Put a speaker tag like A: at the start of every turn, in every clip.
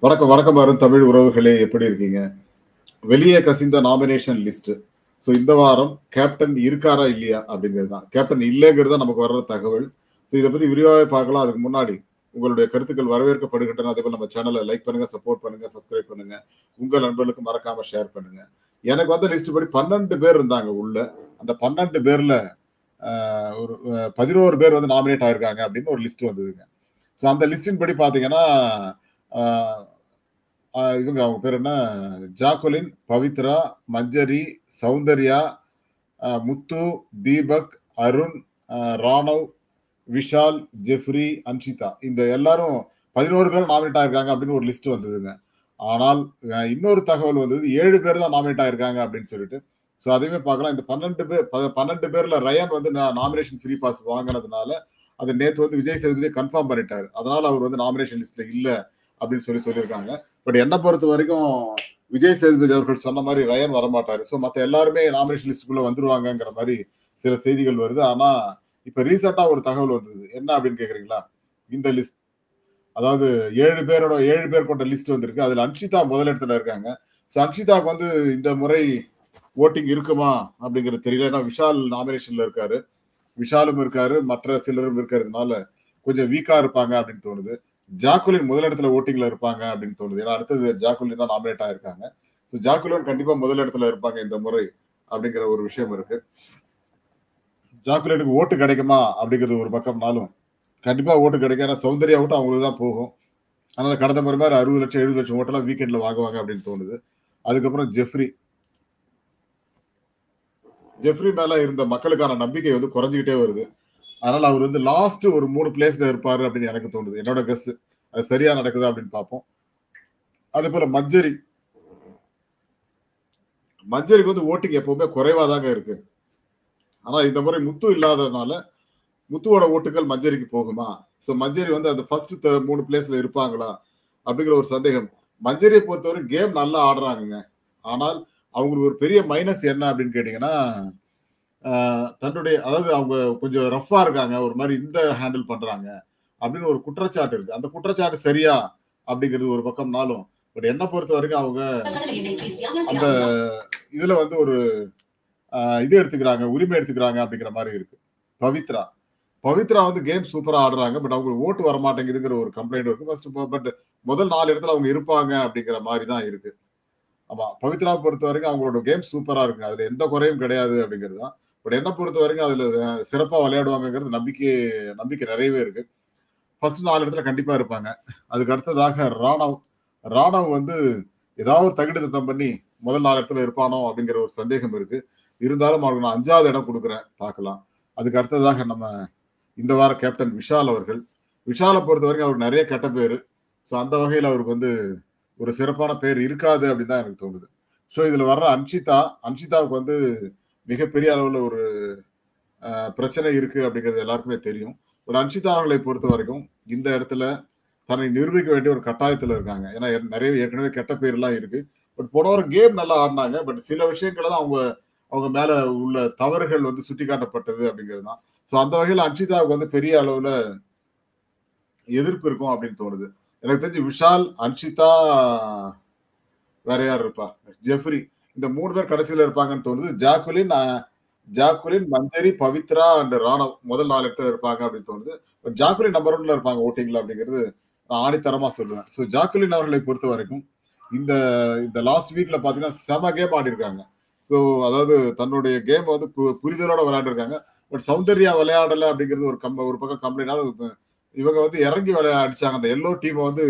A: வணக்கம் வணக்கம் அருண் தமிழ் உறவுகளே, எப்படி இருக்கீங்க? வெளியே கசிந்த நாமினேஷன் லிஸ்ட். ஸோ இந்த வாரம் கேப்டன் இருக்காரா இல்லையா அப்படிங்கிறது தான். கேப்டன் இல்லைங்கிறது தான் நமக்கு வர்ற தகவல். ஸோ இதை பத்தி விரிவாக பார்க்கலாம். அதுக்கு முன்னாடி உங்களுடைய கருத்துக்கள் வரவேற்கப்படுகின்றன. அதே போல நம்ம சேனலை லைக் பண்ணுங்க, சப்போர்ட் பண்ணுங்க, சப்ஸ்கிரைப் பண்ணுங்க. உங்க நண்பர்களுக்கு மறக்காம ஷேர் பண்ணுங்க. எனக்கு வந்த லிஸ்ட் படி 12 பேர் இருந்தாங்க உள்ள. அந்த 12 பேர்ல ஒரு 11 பேர் வந்து நாமினேட் ஆயிருக்காங்க அப்படின்னு ஒரு லிஸ்ட் வந்ததுங்க. ஸோ அந்த லிஸ்டின் படி பார்த்தீங்கன்னா, இவங்க அவங்க பேர் என்ன? ஜாக்குலின், பவித்ரா, மஞ்சரி, சௌந்தர்யா, முத்து, தீபக், அருண், ராணவ், விஷால், ஜெஃப்ரி, அன்ஷிதா. இந்த எல்லாரும் 11 பேர் நாமினேட் ஆயிருக்காங்க அப்படின்னு ஒரு லிஸ்ட் வந்ததுங்க. ஆனால் இன்னொரு தகவல் வந்தது, 7 பேர் தான் நாமினேட் ஆயிருக்காங்க அப்படின்னு சொல்லிட்டு. ஸோ அதையுமே பார்க்கலாம். இந்த 12 பேர்ல ரயான் வந்து நாமினேஷன் ஃப்ரீ பாஸ் வாங்கினதுனால அது நேற்று வந்து விஜய் சேதுபதி கன்ஃபார்ம் பண்ணிட்டாரு. அதனால அவர் வந்து நாமினேஷன் லிஸ்ட்ல இல்ல அப்படின்னு சொல்லியிருக்காங்க. பட் என்ன பொறுத்த வரைக்கும் விஜய் சேதுபதி அவர்கள் சொன்ன மாதிரி ரயன் வரமாட்டாரு. ஸோ மற்ற எல்லாருமே நாமினேஷன் லிஸ்டுக்குள்ள வந்துருவாங்கங்கிற மாதிரி சில செய்திகள் வருது. ஆனா இப்ப ரீசெண்டா ஒரு தகவல் வந்தது. என்ன அப்படின்னு கேக்குறீங்களா? இந்த லிஸ்ட், அதாவது 7 பேர் கொண்ட லிஸ்ட் வந்திருக்கு. அதுல அன்ஷிதா முதலிடத்துல இருக்காங்க. ஸோ அன்ஷிதாவுக்கு வந்து இந்த முறை ஓட்டிங் இருக்குமா அப்படிங்கிறது தெரியல. ஏன்னா விஷால் நாமினேஷன்ல இருக்காரு, விஷாலும் இருக்காரு, மற்ற சிலரும் இருக்கிறதுனால கொஞ்சம் வீக்கா இருப்பாங்க அப்படின்னு தோணுது. ஜாக்குலின் முதலிடத்துல ஓட்டிங்ல இருப்பாங்க அப்படின்னு தோணுது. ஏன்னா அடுத்தது ஜாக்குலின் தான் நாமினேட் ஆயிருக்காங்க. ஸோ ஜாக்குலின் கண்டிப்பா முதலிடத்துல இருப்பாங்க இந்த முறை அப்படிங்கிற ஒரு விஷயம் இருக்கு. ஜாக்குலினுக்கு ஓட்டு கிடைக்குமா அப்படிங்கிறது ஒரு பக்கம்னாலும் கண்டிப்பா ஓட்டு கிடைக்கும். ஏன்னா சௌந்தர்யா ஓட்டு அவங்களுக்கு தான் போகும். அதனால கடந்த முறை மாதிரி 60 லட்சம் 70 லட்சம் ஓட்டெல்லாம் வீக்கெண்ட்ல வாங்குவாங்க அப்படின்னு தோணுது. அதுக்கப்புறம் ஜெஃப்ரி மேல இருந்த மக்களுக்கான நம்பிக்கை வந்து குறைஞ்சிக்கிட்டே வருது. அதனால அவர் வந்து லாஸ்ட் ஒரு 3 பிளேஸ்ல இருப்பாரு அப்படின்னு எனக்கு தோணுது. என்னோட கெஸ். அது சரியா நடக்குதா அப்படின்னு பார்ப்போம். அதே போல மஞ்சரிக்கு வந்து ஓட்டிங் எப்பவுமே குறைவா தாங்க இருக்கு. ஆனா இந்த முறை முத்து இல்லாததுனால முத்துவோட ஓட்டுகள் மஞ்சரிக்கு போகுமா? ஸோ மஞ்சரி வந்து அந்த ஃபர்ஸ்ட் 3 பிளேஸ்ல இருப்பாங்களா அப்படிங்கிற ஒரு சந்தேகம். மஞ்சரியை பொறுத்தவரை கேம் நல்லா ஆடுறாங்க. ஆனால் அவங்களுக்கு ஒரு பெரிய மைனஸ் என்ன அப்படின்னு கேட்டீங்கன்னா, தன்னுடைய அதாவது அவங்க கொஞ்சம் ரஃப்பா இருக்காங்க. ஒரு மாதிரி இந்த ஹேண்டில் பண்றாங்க அப்படின்னு ஒரு குற்றச்சாட்டு இருக்கு. அந்த குற்றச்சாட்டு சரியா அப்படிங்கிறது ஒரு பக்கம்னாலும், பட் என்ன பொறுத்த வரைக்கும் அவங்க அந்த இதுல வந்து ஒரு இது எடுத்துக்கிறாங்க, உரிமை எடுத்துக்கிறாங்க அப்படிங்கிற மாதிரி இருக்கு. பவித்ரா பவித்ரா வந்து கேம் சூப்பரா ஆடுறாங்க. பட் அவங்களுக்கு ஓட்டு வர மாட்டேங்குதுங்கிற ஒரு கம்ப்ளைண்ட் இருக்கு. ஃபர்ஸ்ட் பட் முதல் 4 இடத்துல அவங்க இருப்பாங்க அப்படிங்கிற மாதிரி தான் இருக்கு. ஆமா, பவித்ராவை பொறுத்த வரைக்கும் அவங்களோட கேம் சூப்பரா இருக்குங்க. அதுல எந்த குறையும் கிடையாது அப்படிங்கிறது தான். பட் என்ன பொறுத்த வரைக்கும் அதுல சிறப்பா விளையாடுவாங்கங்கிறது நம்பிக்கை நிறையவே இருக்கு. ஃபர்ஸ்ட் 4 இடத்துல கண்டிப்பா இருப்பாங்க. அதுக்கு அடுத்ததாக ராணவ் வந்து ஏதாவது ஒரு தகுடு தத்தம் பண்ணி முதல் 4 இடத்துல இருப்பானோ அப்படிங்கிற ஒரு சந்தேகம் இருக்கு. இருந்தாலும் அவருக்கு நான் 5வது இடம் கொடுக்குறேன், பார்க்கலாம். அதுக்கு அடுத்ததாக நம்ம இந்த வார கேப்டன் விஷால் அவர்கள். விஷாலை பொறுத்த வரைக்கும் அவருக்கு நிறைய கெட்ட பேரு. ஸோ அந்த வகையில் அவருக்கு வந்து ஒரு சிறப்பான பேர் இருக்காது அப்படின்னு தான் எனக்கு தோணுது. ஸோ இதுல வர்ற அன்ஷிதாவுக்கு வந்து மிகப்பெரிய அளவுல ஒரு பிரச்சனை இருக்கு அப்படிங்கிறது எல்லாருக்குமே தெரியும். பட் அன்ஷிதா அவர்களை பொறுத்த வரைக்கும் இந்த இடத்துல தன்னை நிரூபிக்க வேண்டிய ஒரு கட்டாயத்துல இருக்காங்க. ஏன்னா நிறைய ஏற்கனவே கெட்ட பேர்லாம் இருக்கு. பட் போன வாரம் கேம் நல்லா ஆடினாங்க. பட் சில விஷயங்களை தான் அவங்க அவங்க மேல உள்ள தவறுகள் வந்து சுட்டிக்காட்டப்பட்டது அப்படிங்கிறது தான். ஸோ அந்த வகையில் அன்ஷிதாவுக்கு வந்து பெரிய அளவுல எதிர்ப்பு இருக்கும் அப்படின்னு தோணுது. எனக்கு தெரிஞ்சு விஷால், அன்ஷிதா, வேற யார் இருப்பா? ஜெஃப்ரி. இந்த 3 பேர் கடைசியில இருப்பாங்கன்னு தோணுது. Jacqueline, Manjari, Pavithra and Raanav முதல் 4 இடத்துல இருப்பாங்க அப்படின்னு தோணுது. பட் ஜாக்குலின் நம்பர் 1ல இருப்பாங்க ஓட்டிங்ல அப்படிங்கிறது நான் ஆணித்தரமா சொல்லுவேன். ஸோ ஜாக்குலின் அவர்களை பொறுத்த வரைக்கும் இந்த இந்த லாஸ்ட் வீக்ல பாத்தீங்கன்னா செம கேம் ஆடி இருக்காங்க. ஸோ அதாவது தன்னுடைய கேம் வந்து புரிதலோட விளையாண்டுருக்காங்க. பட் சௌந்தர்யா விளையாடல அப்படிங்கிறது ஒரு பக்கம் கம்ப்ளைண்ட். இவங்க வந்து இறங்கி அடிச்சாங்க. அந்த எல்லோ டீமை வந்து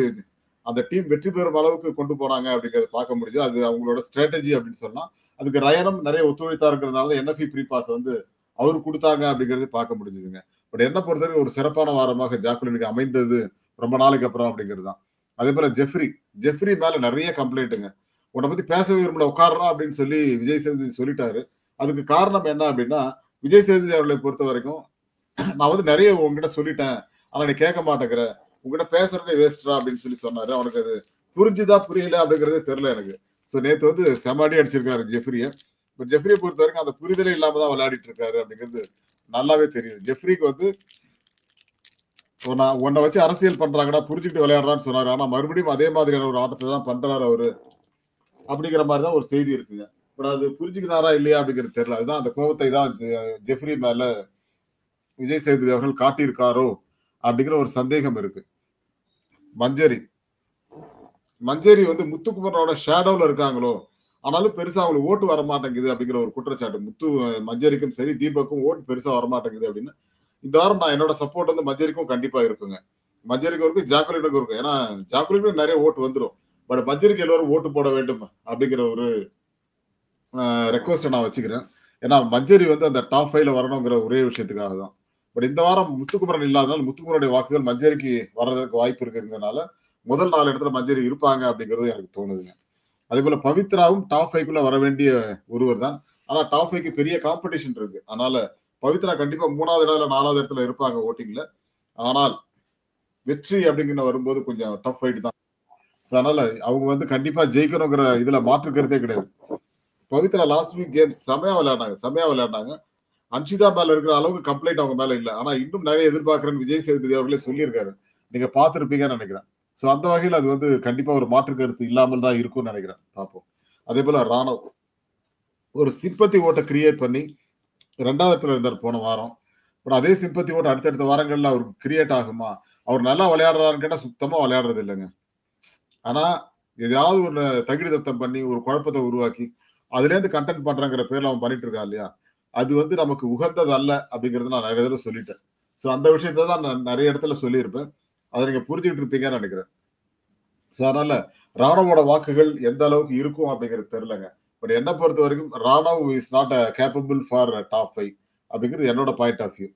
A: அந்த டீம் வெற்றி பெறும் அளவுக்கு கொண்டு போனாங்க அப்படிங்கறத பார்க்க முடியுது. அது அவங்களோட ஸ்ட்ராட்டஜி அப்படின்னு சொல்லலாம். அதுக்கு ரயனும் நிறைய ஒத்துழைத்தாருங்கிறதுனால என்எஃப்இ ப்ரீ பாஸ் வந்து அவரு கொடுத்தாங்க அப்படிங்கிறது பார்க்க முடிஞ்சதுங்க. பட் என்ன பொறுத்தவரைக்கும் ஒரு சிறப்பான வாரமாக ஜாக்குலினுக்கு அமைந்தது ரொம்ப நாளைக்கு அப்புறம் அப்படிங்கிறது தான். அதே போல ஜெஃப்ரி மேல நிறைய கம்ப்ளைண்ட்டுங்க. உன்னை பத்தி பேசவே விரும்பல, உட்காரா அப்படின்னு சொல்லி விஜய் சேதுபதி சொல்லிட்டாரு. அதுக்கு காரணம் என்ன அப்படின்னா, விஜய் சேதுபதி அவர்களை பொறுத்த வரைக்கும் நான் வந்து நிறைய உங்ககிட்ட சொல்லிட்டேன், ஆனா நீ கேட்க மாட்டேங்கிற, உங்ககிட்ட பேசுறதே வேஸ்ட்ரா அப்படின்னு சொல்லி சொன்னாரு. அவனுக்கு அது புரிஞ்சுதா புரியல அப்படிங்கறதே தெரியல எனக்கு. ஸோ நேற்று வந்து செமாடி அடிச்சிருக்காரு ஜெஃப்ரியை. இப்போ ஜெஃப்ரியை பொறுத்த வரைக்கும் அந்த புரிதலே இல்லாம தான் விளையாடிட்டு இருக்காரு அப்படிங்கிறது நல்லாவே தெரியுது. ஜெஃப்ரிக்கு வந்து உன்னை வச்சு அரசியல் பண்றாங்கடா, புரிஞ்சுக்கிட்டு விளையாடுறான்னு சொன்னாரு. ஆனா மறுபடியும் அதே மாதிரியான ஒரு ஆட்டத்தை தான் பண்றாரு அவரு அப்படிங்கிற மாதிரி தான் ஒரு செய்தி இருக்குங்க. பட் அது புரிஞ்சுக்கிறாரா இல்லையா அப்படிங்கிறது தெரியல. அதுதான் அந்த கோபத்தை தான் ஜெஃப்ரி மேல விஜய் சேதுபதி அவர்கள் காட்டியிருக்காரோ அப்படிங்கிற ஒரு சந்தேகம் இருக்கு. மஞ்சரி வந்து முத்துக்குமரோட ஷேடோல இருக்காங்களோ, ஆனாலும் பெருசா அவங்களுக்கு ஓட்டு வர மாட்டேங்குது அப்படிங்கிற ஒரு குற்றச்சாட்டு. மஞ்சரிக்கும் சரி, தீபக்கும் ஓட்டு பெருசா வர மாட்டேங்குது அப்படின்னு. இந்த வாரம் நான் என்னோட சப்போர்ட் வந்து மஞ்சரிக்கும் கண்டிப்பா இருக்குங்க. மஞ்சரிக்கும் இருக்கு, ஜாக்குலினுக்கும் இருக்கும். ஏன்னா ஜாக்குலினுக்கும் நிறைய ஓட்டு வந்துடும். பட் மஞ்சரிக்கு எல்லாரும் ஓட்டு போட வேண்டும் அப்படிங்கிற ஒரு ரெக்வஸ்ட் நான் வச்சுக்கிறேன். ஏன்னா மஞ்சரி வந்து அந்த டாப் 5ல வரணுங்கிற ஒரே விஷயத்துக்காக தான். பட் இந்த வாரம் முத்துக்குமரன் இல்லாதனால முத்துக்குமரனுடைய வாக்குகள் மஞ்சரிக்கு வர்றதுக்கு வாய்ப்பு இருக்குங்கிறதுனால முதல் 4 இடத்துல மஞ்சரி இருப்பாங்க அப்படிங்கிறது எனக்கு தோணுதுங்க. அதே போல பவித்ராவும் டாப் 5க்குள்ள வர வேண்டிய ஒருவர் தான். ஆனா டாப் 5க்கு பெரிய காம்படிஷன் இருக்கு. அதனால பவித்ரா கண்டிப்பா 3வது இடத்துல 4வது இடத்துல இருப்பாங்க ஓட்டிங்ல. ஆனால் வெற்றி அப்படிங்கிற வரும்போது கொஞ்சம் டஃப் ஃபைட் தான். அதனால அவங்க வந்து கண்டிப்பா ஜெயிக்கணுங்கிற இதுல மாற்று கருத்தே கிடையாது. பவித்ரா லாஸ்ட் வீக் கேம் செமையா விளையாண்டாங்க. அன்ஷிதா மேல இருக்கிற அளவுக்கு கம்ப்ளைண்ட் அவங்க மேல இல்ல. ஆனா இன்னும் நிறைய எதிர்பார்க்கிறேன்னு விஜய் சேதுபதி அவர்களே சொல்லியிருக்காரு. நீங்க பார்த்திருப்பீங்கன்னு நினைக்கிறேன். சோ அந்த வகையில் அது வந்து கண்டிப்பா ஒரு மாற்று கருத்து இல்லாமல் தான் இருக்கும்னு நினைக்கிறேன். பார்ப்போம். அதே போல ராணவ் ஒரு சிம்பத்தி ஓட்டை கிரியேட் பண்ணி 2வது இடத்துல இருந்தார் போன வாரம். பட் அதே சிம்பத்தி ஓட்டு அடுத்தடுத்த வாரங்கள்ல அவருக்கு கிரியேட் ஆகுமா? அவர் நல்லா விளையாடுறாருன்னு கேட்டா சுத்தமா விளையாடுறது இல்லைங்க. ஆனா ஏதாவது ஒரு தகிடு தத்தம் பண்ணி ஒரு குழப்பத்தை உருவாக்கி அதுல இருந்து கண்டென்ட் பண்றங்கிற பேர்ல அவன் பண்ணிட்டு இருக்கான் இல்லையா? அது வந்து நமக்கு உகந்தது அல்ல அப்படிங்கறது நான் நிறைய தடவை சொல்லிட்டேன். சோ அந்த விஷயத்தை தான் நான் நிறைய இடத்துல சொல்லியிருப்பேன். அதை நீங்க புரிஞ்சுக்கிட்டு இருப்பீங்கன்னு நினைக்கிறேன். சோ அதனால ராணுவோட வாக்குகள் எந்த அளவுக்கு இருக்கும் அப்படிங்கிறது தெரியலங்க. பட் என்ன பொறுத்த வரைக்கும் ராணுவ is not capable for top 5 அப்படிங்கிறது என்னோட பாயிண்ட் ஆஃப் வியூ.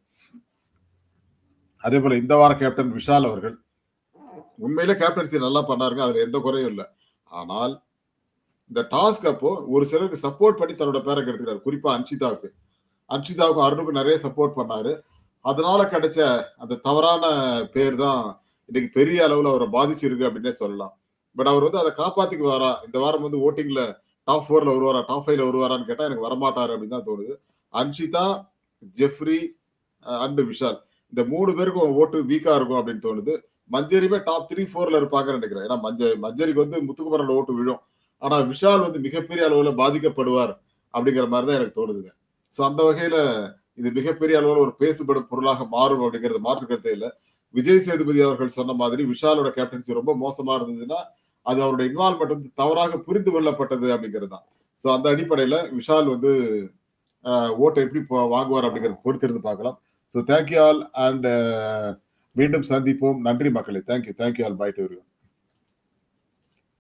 A: அதே போல இந்த வார கேப்டன் விஷால் அவர்கள் உண்மையிலே கேப்டன்சி நல்லா பண்ணாருங்க. அதுல எந்த குறையும் இல்லை. ஆனால் இந்த டாஸ்க் அப்போ ஒரு சிலருக்கு சப்போர்ட் பண்ணி தன்னோட பேரை கெடுத்துக்கிறாரு. குறிப்பா அன்ஷிதாவுக்கும் அருணுக்கும் நிறைய சப்போர்ட் பண்ணாரு. அதனால கிடைச்ச அந்த தவறான பேர் தான் இன்னைக்கு பெரிய அளவுல அவரை பாதிச்சிருக்கு அப்படின்னே சொல்லலாம். பட் அவர் வந்து அதை காப்பாத்திக்குவாரா? இந்த வாரம் வந்து ஓட்டிங்ல டாப் 4ல வருவாரா, டாப் 5ல வருவாரான்னு கேட்டா எனக்கு வரமாட்டாரு அப்படின்னு தான் தோணுது. அன்ஷிதா, ஜெஃப்ரி அண்ட் விஷால் இந்த 3 பேருக்கும் ஓட்டு வீக்கா இருக்கும் அப்படின்னு தோணுது. மஞ்சரியுமே டாப் 3, 4ல இருப்பாங்கன்னு நினைக்கிறேன். ஏன்னா மஞ்சரிக்கு வந்து முத்துக்குமரனோட ஓட்டு விழும். ஆனா விஷால் வந்து மிகப்பெரிய அளவுல பாதிக்கப்படுவார் அப்படிங்கிற மாதிரி தான் எனக்கு தோணுதுங்க. சோ அந்த வகையில இது மிகப்பெரிய அளவுல ஒரு பேசுபடும் பொருளாக மாறும் அப்படிங்கிறது மாற்று கருத்தே இல்லை. விஜய் சேதுபதி அவர்கள் சொன்ன மாதிரி விஷாலோட கேப்டன்சி ரொம்ப மோசமா இருந்ததுன்னா அது அவருடைய இன்வால்மெண்ட் வந்து தவறாக புரிந்து கொள்ளப்பட்டது அப்படிங்கிறது தான். சோ அந்த அடிப்படையில விஷால் வந்து ஓட்டை எப்படி வாங்குவார் அப்படிங்கிறது பொறுத்திருந்து பார்க்கலாம். ஸோ தேங்க்யூ ஆல் அண்ட் மீண்டும் சந்திப்போம். நன்றி மக்களே. Thank you all. Bye to everyone.